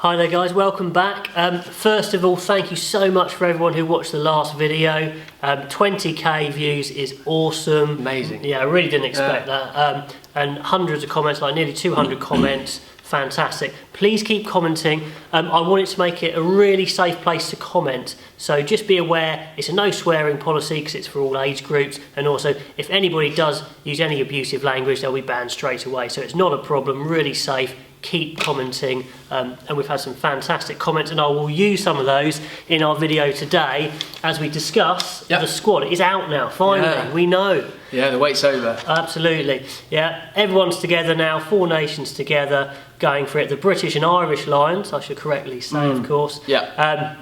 Hi there guys, welcome back. First of all, thank you so much for everyone who watched the last video. 20k views is awesome. Amazing. Yeah, I really didn't expect that. And hundreds of comments, like nearly 200 comments. Fantastic. Please keep commenting. I wanted to make it a really safe place to comment. So just be aware, it's a no swearing policy because it's for all age groups. And also, if anybody does use any abusive language, they'll be banned straight away. So it's not a problem, really safe. Keep commenting, and we've had some fantastic comments, and I will use some of those in our video today as we discuss the squad. It is out now, finally, we know. Yeah, the wait's over. Absolutely, yeah. Everyone's together now, 4 nations together, going for it. The British and Irish Lions, I should correctly say, of course. Yeah.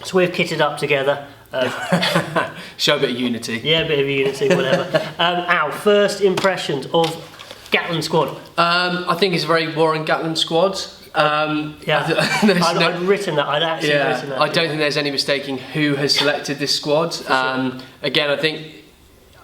So we've kitted up together. Show a bit of unity. Yeah, a bit of unity, whatever. Our first impressions of Gatland squad. I think it's a very boring Gatland squad. I'd written that. I'd actually written that. I don't think there's any mistaking who has selected this squad. Again, I think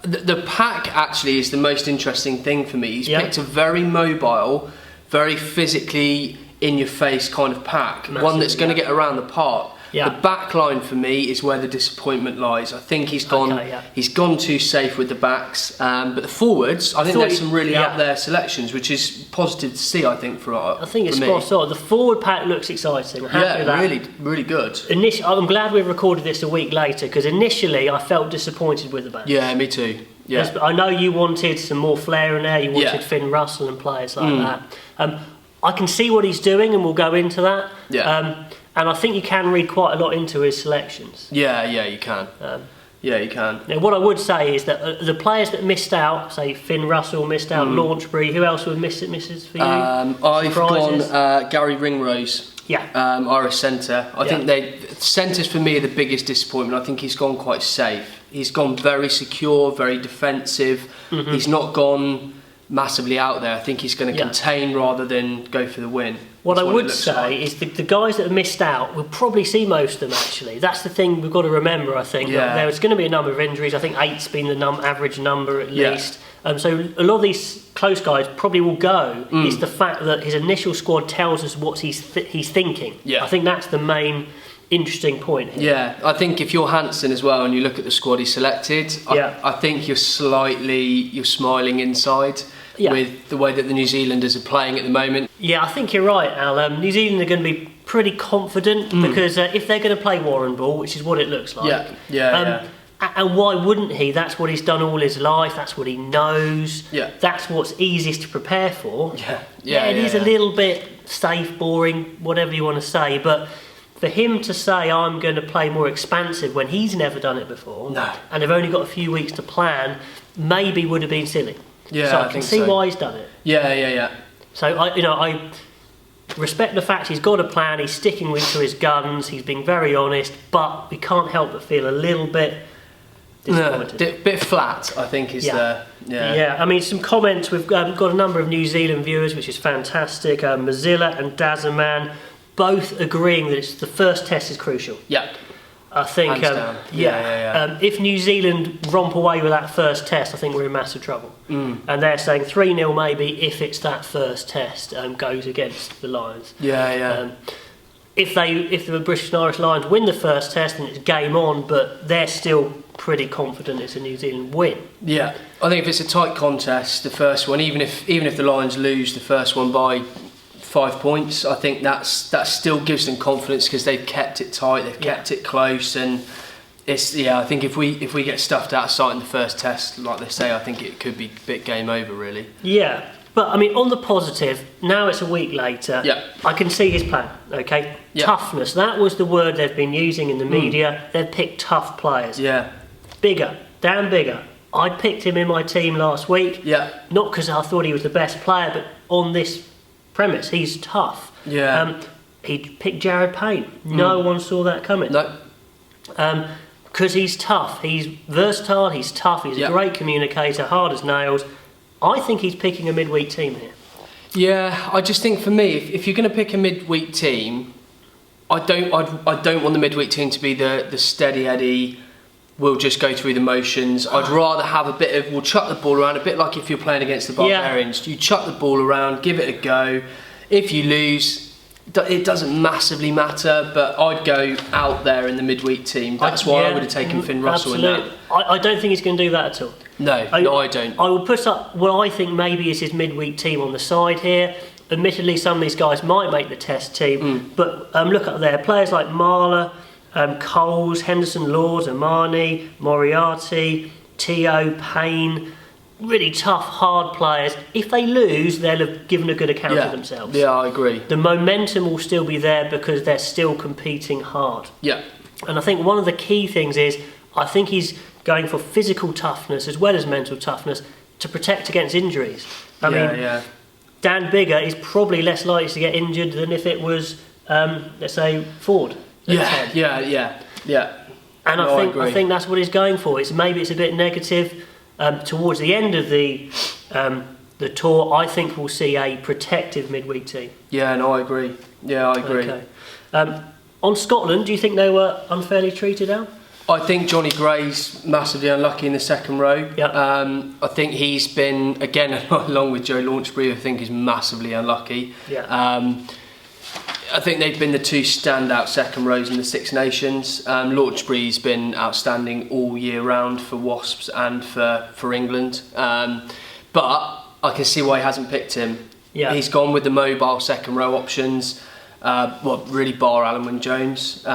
the pack actually is the most interesting thing for me. He's picked a very mobile, very physically in-your-face kind of pack. Massively, one that's going to get around the park. Yeah. The back line for me is where the disappointment lies. I think he's gone too safe with the backs, but the forwards, I think there's some really out there selections, which is positive to see. I think I think it's spot on. The forward pack looks exciting. Really good. I'm glad we recorded this a week later because initially I felt disappointed with the back. Yeah, me too. Yeah. I know you wanted some more flair in there. You wanted Finn Russell and players like that. I can see what he's doing, and we'll go into that. Yeah. And I think you can read quite a lot into his selections. Yeah, you can. You can. Now, what I would say is that the players that missed out, say Finn Russell missed out, Launchbury, who else would misses for you? I've gone Gary Ringrose. Yeah. Irish centre. I think centres for me are the biggest disappointment. I think he's gone quite safe. He's gone very secure, very defensive. He's not gone massively out there. I think he's going to contain rather than go for the win. What I would say is the guys that have missed out, we'll probably see most of them actually. That's the thing we've got to remember, I think. There's going to be a number of injuries. I think 8's been the average number at least. So a lot of these close guys probably will go. It's the fact that his initial squad tells us what he's thinking. I think that's the main interesting point here. Yeah, I think if you're Hansen as well and you look at the squad he selected, I think you're smiling inside. With the way that the New Zealanders are playing at the moment. Yeah, I think you're right, Al. New Zealand are going to be pretty confident because if they're going to play Warren ball, which is what it looks like. And why wouldn't he? That's what he's done all his life. That's what he knows. That's what's easiest to prepare for. It is a little bit safe, boring, whatever you want to say, but for him to say I'm going to play more expansive when he's never done it before, and they've only got a few weeks to plan, maybe would have been silly. So I can see why he's done it. So I respect the fact he's got a plan. He's sticking to his guns. He's being very honest, but we can't help but feel a little bit disappointed. Bit flat, I think, is the. I mean, some comments. We've got a number of New Zealand viewers, which is fantastic. Mozilla and Dazaman both agreeing that the first test is crucial. I think, if New Zealand romp away with that first test, I think we're in massive trouble. And they're saying 3-0 maybe if it's that first test goes against the Lions. If the British and Irish Lions win the first test, then it's game on, but they're still pretty confident it's a New Zealand win. I think if it's a tight contest, the first one, even if the Lions lose the first one by 5 points, I think that still gives them confidence because they've kept it tight, they've kept it close, and it's I think if we get stuffed out of sight in the first test, like they say, I think it could be a bit game over really. But I mean, on the positive, now it's a week later. I can see his plan. Toughness. That was the word they've been using in the media. They've picked tough players. Bigger, Dan Bigger. I picked him in my team last week. Not because I thought he was the best player, but on this premise, he's tough. He picked Jared Payne. No one saw that coming. Because he's tough. He's versatile. He's tough. He's a great communicator, hard as nails. I think he's picking a midweek team here. I just think for me, if you're going to pick a midweek team, I don't want the midweek team to be the steady Eddie. We'll just go through the motions. I'd rather have a bit of, we'll chuck the ball around, a bit like if you're playing against the Barbarians. You chuck the ball around, give it a go. If you lose, it doesn't massively matter, but I'd go out there in the midweek team. That's why I would have taken Finn Russell in that. I don't think he's going to do that at all. No, I don't. I will put up what I think maybe is his midweek team on the side here. Admittedly, some of these guys might make the test team, but look up there. Players like Marler, Coles, Henderson, Laws, Amani, Moriarty, Teo, Payne. Really tough, hard players. If they lose, they'll have given a good account of themselves. Yeah, I agree. The momentum will still be there because they're still competing hard. Yeah. And I think one of the key things is, I think he's going for physical toughness as well as mental toughness to protect against injuries. I mean, Dan Biggar is probably less likely to get injured than if it was, let's say, Ford. Yeah. And I think that's what he's going for. Maybe it's a bit negative. Towards the end of the tour, I think we'll see a protective midweek team. Yeah, no, I agree. Okay. On Scotland, do you think they were unfairly treated out? I think Johnny Gray's massively unlucky in the second row. Yep. I think he's been, again, along with Joe Launchbury, I think is massively unlucky. Yeah. I think they've been the two standout second rows in the Six Nations. Launchbury's been outstanding all year round for Wasps and for England. But I can see why he hasn't picked him. Yeah. He's gone with the mobile second row options. Really bar Alan Wynne-Jones,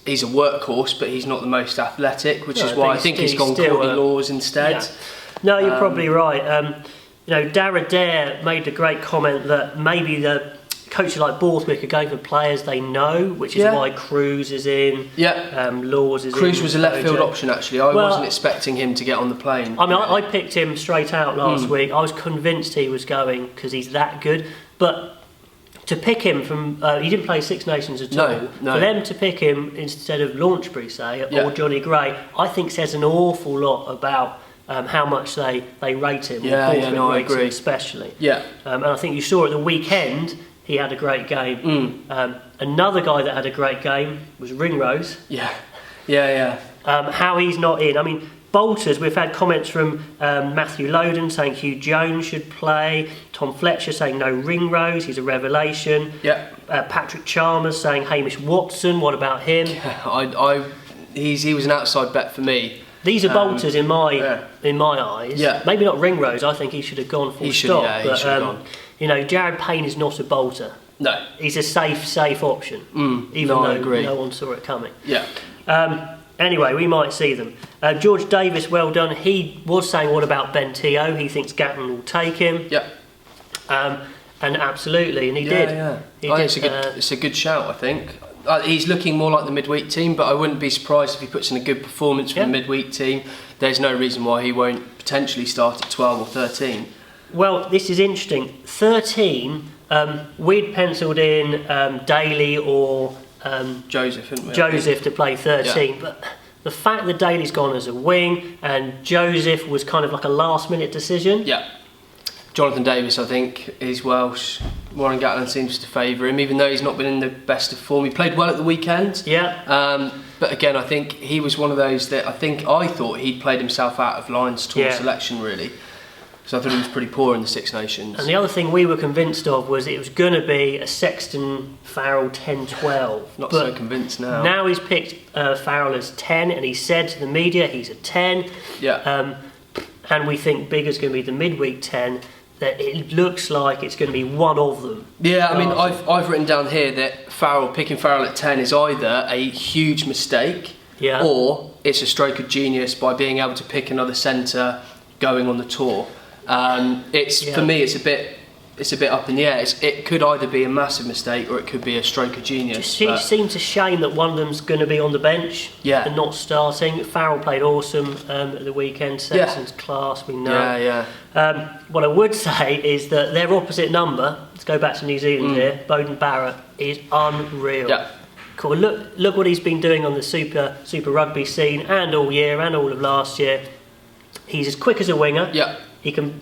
he's a workhorse, but he's not the most athletic, which is why I think he's gone Courtney Laws instead. Yeah. No, you're probably right. Dara Dare made a great comment that maybe the coaches like Borthwick are going for players they know, which is why Cruz is in. Yeah. Laws is in. Cruz was a left field option actually. I wasn't expecting him to get on the plane. I mean, I picked him straight out last week. I was convinced he was going because he's that good. But to pick him from, he didn't play Six Nations at all. No. For them to pick him instead of Launchbury, say, or Johnny Gray, I think says an awful lot about how much they rate him. I agree. Him especially. Yeah. And I think you saw at the weekend, he had a great game. Another guy that had a great game was Ringrose. Yeah. How he's not in. I mean, Bolters, we've had comments from Matthew Loden saying Hugh Jones should play. Tom Fletcher saying no Ringrose, he's a revelation. Yeah. Patrick Chalmers saying Hamish Watson, what about him? He was an outside bet for me. These are Bolters in my eyes. Yeah. Maybe not Ringrose, I think he should have gone full stop. He should have gone. Jared Payne is not a bolter. No. He's a safe option. Even though no one saw it coming. Yeah. Anyway, we might see them. George Davis, well done. He was saying, what about Ben Teo? He thinks Gatton will take him. Yeah. And absolutely, and he did. Yeah. It's a good shout, I think. He's looking more like the midweek team, but I wouldn't be surprised if he puts in a good performance for the midweek team. There's no reason why he won't potentially start at 12 or 13. Well, this is interesting. 13, we'd penciled in Daly or Joseph, hadn't we? Joseph to play 13, but the fact that Daly's gone as a wing and Joseph was kind of like a last-minute decision. Yeah. Jonathan Davis, I think, is Welsh. Warren Gatland seems to favour him, even though he's not been in the best of form. He played well at the weekend. Yeah. But again, I think he was one of those that I thought he'd played himself out of Lions tour selection, really. So I thought he was pretty poor in the Six Nations. And the other thing we were convinced of was it was going to be a Sexton Farrell 10-12. Not so convinced now. Now he's picked Farrell as 10, and he said to the media he's a 10. Yeah. And we think Biggar's going to be the midweek 10. That it looks like it's going to be one of them. Yeah, I mean, I've written down here that picking Farrell at 10 is either a huge mistake, or it's a stroke of genius by being able to pick another centre going on the tour. For me, it's a bit up in the air. It could either be a massive mistake or it could be a stroke of genius. It seems a shame that one of them's going to be on the bench and not starting. Farrell played awesome at the weekend. Sexton's class, we know. What I would say is that their opposite number, let's go back to New Zealand here, Bowden Barrett, is unreal. Yeah. Cool. Look what he's been doing on the Super Rugby scene and all year and all of last year. He's as quick as a winger. Yeah. He can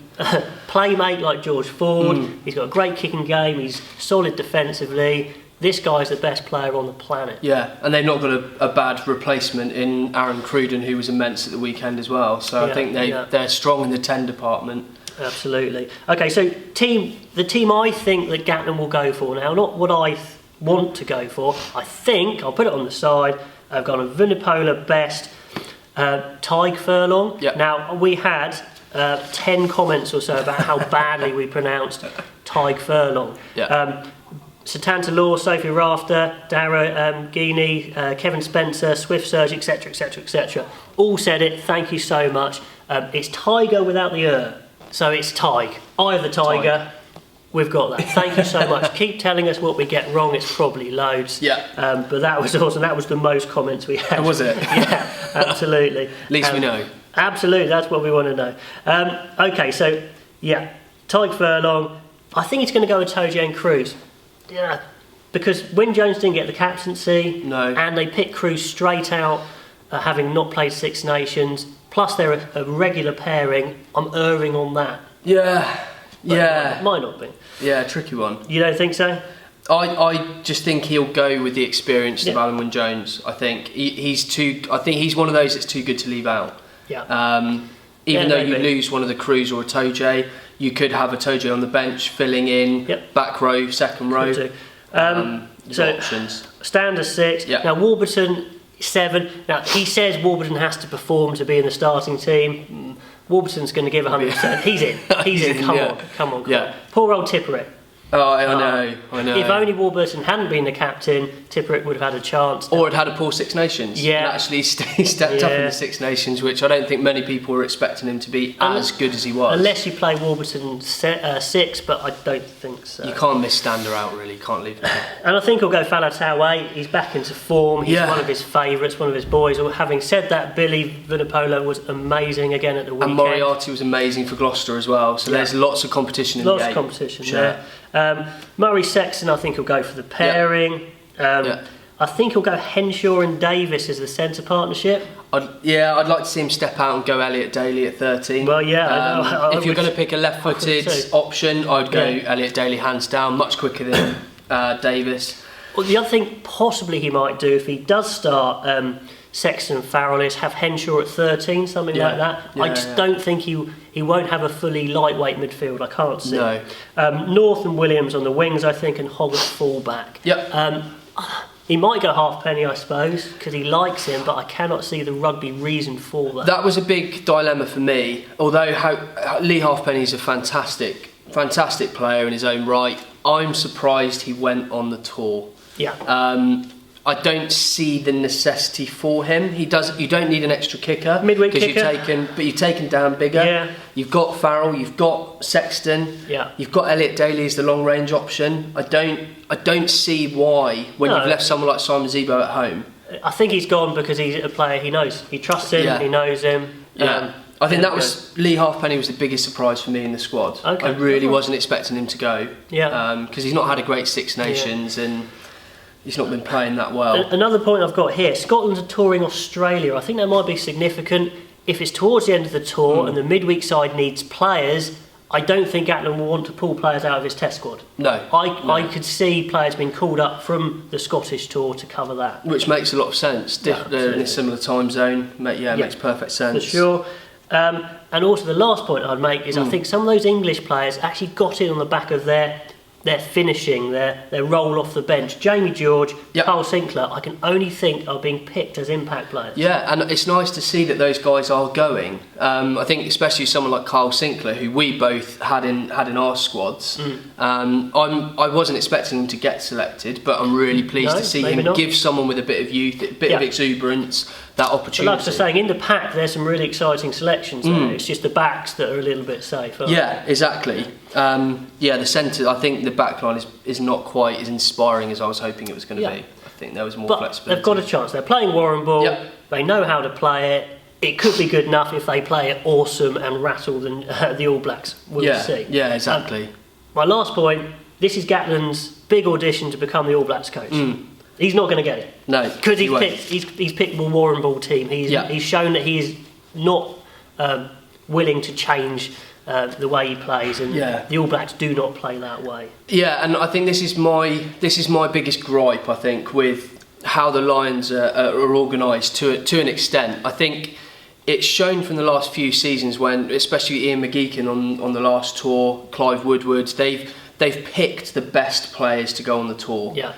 playmate like George Ford. He's got a great kicking game. He's solid defensively. This guy's the best player on the planet. Yeah, and they've not got a bad replacement in Aaron Cruden, who was immense at the weekend as well. So I think they're strong in the 10 department. Absolutely. Okay, so the team I think that Gatland will go for now, not what I want to go for. I think I'll put it on the side. I've gone a Vunipola best, Tig Furlong. Yep. Now we had 10 comments or so about how badly we pronounced Tig Furlong. Yep. Satanta Law, Sophie Rafter, Dara Guinea, Kevin Spencer, Swift Surge, etc, etc, etc. All said it. Thank you so much. It's Tiger without the so it's Tig. I have the Tiger. We've got that. Thank you so much. Keep telling us what we get wrong. It's probably loads. Yeah. But that was awesome. That was the most comments we had. Was it? Yeah, absolutely. At least we know. Absolutely, that's what we want to know. Okay, so yeah, Tig Furlong. I think it's going to go with Toje and Cruz. Yeah, because Wyn Jones didn't get the captaincy, and they picked Cruz straight out, having not played Six Nations. Plus, they're a regular pairing. I'm erring on that. Yeah, It might not be. Yeah, tricky one. You don't think so? I just think he'll go with the experience of Alan Wyn Jones. I think he's too. I think he's one of those that's too good to leave out. Yeah. Even though you lose one of the Cruz or a Toje, you could have a Toje on the bench filling in back row, second row. So options. Standard 6. Now Warburton 7. Now he says Warburton has to perform to be in the starting team. Warburton's going to give 100%. He's in. He's in. Come on. Poor old Tipperick. Oh, I know. If only Warburton hadn't been the captain, Tipperick would have had a chance. Or had a poor Six Nations. And actually stepped up in the Six Nations, which I don't think many people were expecting him to be as good as he was. Unless you play Warburton 6, but I don't think so. You can't miss Stander out, really. You can't leave him out. And I think he'll go Falatau. He's back into form. He's one of his favourites, one of his boys. Having said that, Billy Vunipola was amazing again at the weekend. And Moriarty was amazing for Gloucester as well. So there's lots of competition in the game. Lots of competition there. Murray Sexton, I think he'll go for the pairing. I think he'll go Henshaw and Davis as the centre partnership. I'd like to see him step out and go Elliot Daly at 13. Well, yeah. If you're going to pick a left-footed option, I'd go Elliot Daly hands down, much quicker than Davis. Well, the other thing possibly he might do if he does start Sexton and Farrell is have Henshaw at 13, something like that. I just don't think he won't have a fully lightweight midfield. I can't see. No. North and Williams on the wings, I think, and Hogg at fullback. He might go Halfpenny, I suppose, because he likes him, but I cannot see the rugby reason for that. That was a big dilemma for me. Although Lee Halfpenny is a fantastic player in his own right, I'm surprised he went on the tour. I don't see the necessity for him. You don't need an extra kicker. Midweek kicker. You've taken Dan Bigger. You've got Farrell. You've got Sexton. You've got Elliot Daly as the long range option. I don't see why when you've left someone like Simon Zebo at home. I think he's gone because he's a player he knows. He trusts him. He knows him. I think that was Lee Halfpenny was the biggest surprise for me in the squad. I really wasn't expecting him to go. Because he's not had a great Six Nations and he's not been playing that well. Another point I've got here, Scotland are touring Australia. I think that might be significant. If it's towards the end of the tour and the midweek side needs players, I don't think Gatland will want to pull players out of his test squad. I could see players being called up from the Scottish tour to cover that. Which makes a lot of sense. They're in a similar time zone. Makes perfect sense. For sure. And also the last point I'd make is I think some of those English players actually got in on the back of their finishing, their roll off the bench. Jamie George, Carl Sinclair, I can only think are being picked as impact players. Yeah, and it's nice to see that those guys are going. I think especially someone like Carl Sinclair, who we both had in our squads. I wasn't expecting him to get selected, but I'm really pleased to see him give someone with a bit of youth, a bit of exuberance, that opportunity. But like I was saying, in the pack there's some really exciting selections there. It's just the backs that are a little bit safe. Exactly. The centre, I think the back line is not quite as inspiring as I was hoping it was going to be. I think there was more flexibility. They've got a chance. They're playing Warren Ball. They know how to play it. It could be good enough if they play it awesome and rattle the All Blacks. We'll see. Yeah, exactly. My last point, this is Gatland's big audition to become the All Blacks coach. He's not going to get it. No, because he's picked the Warren Ball team. He's shown that he is not willing to change the way he plays, and the All Blacks do not play that way. Yeah, and I think this is my biggest gripe. I think with how the Lions are organised to an extent. I think it's shown from the last few seasons when, especially Ian McGeechan on the last tour, Clive Woodward, they've picked the best players to go on the tour. Yeah.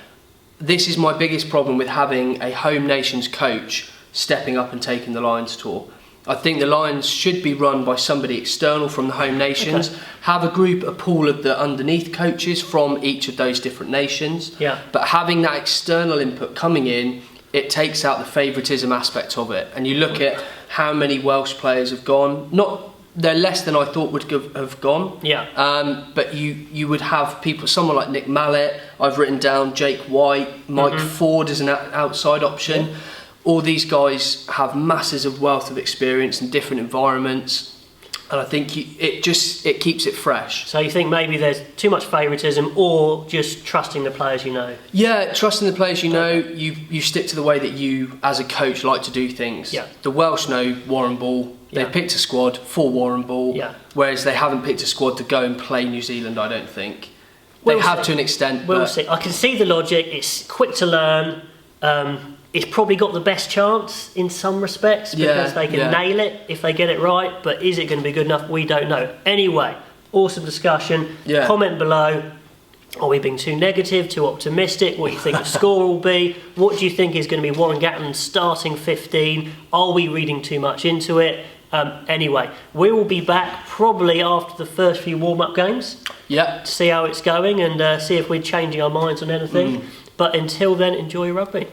This is my biggest problem with having a home nations coach stepping up and taking the Lions tour. I think the Lions should be run by somebody external from the home nations. Okay. Have a pool of the underneath coaches from each of those different nations. Yeah. But having that external input coming in, it takes out the favouritism aspect of it. And you look at how many Welsh players have gone. They're less than I thought would have gone. Yeah. But you would have people, someone like Nick Mallett. I've written down Jake White, Mike Ford as an outside option. Yeah. All these guys have masses of wealth of experience in different environments, and I think it keeps it fresh. So you think maybe there's too much favouritism, or just trusting the players you know? Yeah, trusting the players you know. You stick to the way that you, as a coach, like to do things. Yeah. The Welsh know Warren Ball. They picked a squad for Warren Ball, whereas they haven't picked a squad to go and play New Zealand, I don't think. They have to an extent. We'll see. I can see the logic. It's quick to learn. It's probably got the best chance in some respects because they can nail it if they get it right, but is it going to be good enough? We don't know. Anyway, awesome discussion. Yeah. Comment below. Are we being too negative, too optimistic? What do you think the score will be? What do you think is going to be Warren Gatland's starting 15? Are we reading too much into it? Anyway, we will be back probably after the first few warm-up games to see how it's going and see if we're changing our minds on anything. But until then, enjoy your rugby.